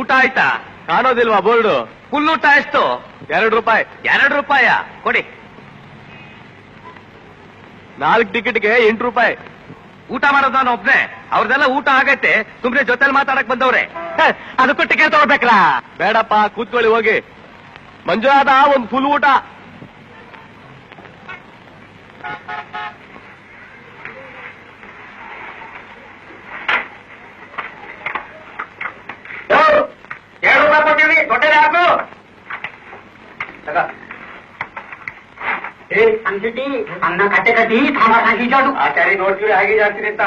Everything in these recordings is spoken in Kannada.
ಊಟ ಆಯ್ತಾ? ಕಾಣೋದಿಲ್ವಾ ಬೋರ್ಡು? ಫುಲ್ ಊಟ ಎಷ್ಟು? ₹2. ₹2 ಕೊಡಿ. 4 ಟಿಕೆಟ್ಗೆ ₹8. ಊಟ ಮಾಡೋದು ನಾನು ಒಬ್ನೇ, ಅವ್ರದೆಲ್ಲ ಊಟ ಆಗೈತೆ. ಸುಮ್ನೆ ಜೊತೆಲಿ ಮಾತಾಡಕ್ ಬಂದವ್ರೆ. ಅದಕ್ಕೂ ಟಿಕೆಟ್ ತಗೋಬೇಕಲ್ಲ? ಬೇಡಪ್ಪ, ಕೂತ್ಕೊಳ್ಳಿ ಹೋಗಿ. ಮಂಜುನಾಥ, ಒಂದು ಫುಲ್ ಊಟ. ₹2 ಕೊಡ್ತೀವಿ, ದೊಡ್ಡದೇ ಹಾಕು. ಅಂತಿಟ್ಟಿ ಅನ್ನ ಕಟ್ಟೆ ಕಟ್ಟಿ ಸಾಂಬಾರ್ ಹಾಕಿ ಜಾಡು ಆಚಾರಿ ನೋಡ್ತೀವಿ ಹಾಗೆ ಜಾಡ್ತೀನಿ ಅಂತ.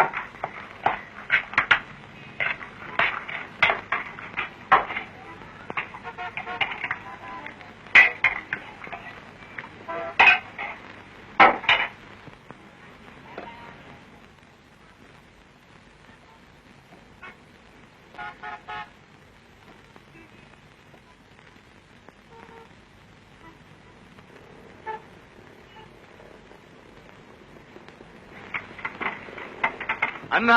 ಅನ್ನ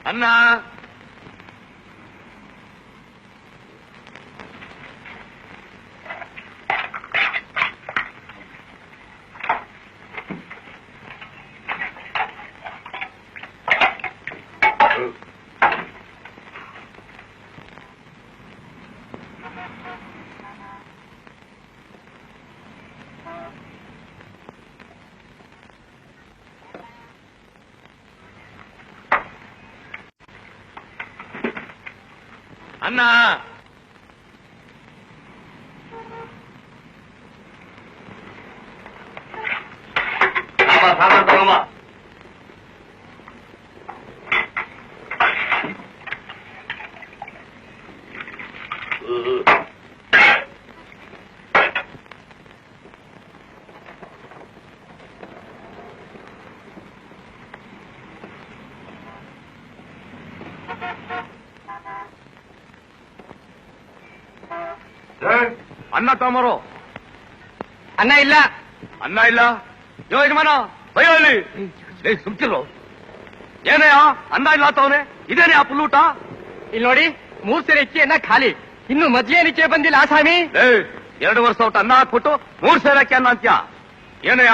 ಅನ್ನ ಅನ್ನ ಸಾಮಾನು ತಗೊಂಬ. ಅನ್ನ ತಗೊಂಬರು. ಅನ್ನ ಇಲ್ಲ. ಅನ್ನ ಇಲ್ಲ? ಯೋ ಯಜಮಾನ, ಬಯ್ಯೋ ಇಲ್ಲಿ. ಸುಮ್ತಿರು. ಏನಯ್ಯ ಅನ್ನ ಇಲ್ಲ ತವನೆ? ಇದೇನೇ ಆ ಫುಲ್ ಊಟ? ಇಲ್ಲಿ ನೋಡಿ, 3 ಸೇರೆ ಅಕ್ಕಿ ಅನ್ನ ಖಾಲಿ. ಇನ್ನು ಮಜ್ಜಿಗೆ ನಿಚ್ಚೆ ಬಂದಿಲ್ಲ ಸ್ವಾಮಿ. 2 ವರ್ಷ ಊಟ ಅನ್ನ ಹಾಕ್ಬಿಟ್ಟು 3 ಸೇರಕ್ಕೆ ಅನ್ನ ಅಂತ್ಯ. ಏನಯ್ಯ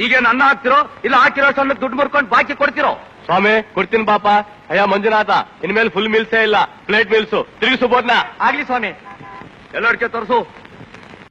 ಈಗೇನು ಅನ್ನ ಹಾಕ್ತಿರೋ ಇಲ್ಲ ಹಾಕಿರೋ ಸಣ್ಣ ದುಡ್ಡು ಮುರ್ಕೊಂಡು ಬಾಕಿ ಕೊಡ್ತಿರೋ? ಸ್ವಾಮಿ, ಕೊಡ್ತೀನಿ ಪಾಪ. ಅಯ್ಯ ಮಂಜುನಾಥ, ಇನ್ಮೇಲೆ ಫುಲ್ ಮೀಲ್ಸೇ ಇಲ್ಲ, ಪ್ಲೇಟ್ ಮೀಲ್ಸು. ತಿರುಗಿಸು ಬೋದ್ನ. ಆಗ್ಲಿ ಸ್ವಾಮಿ. ಎಲ್ಲರಿಗೆ ತೋರಿಸು.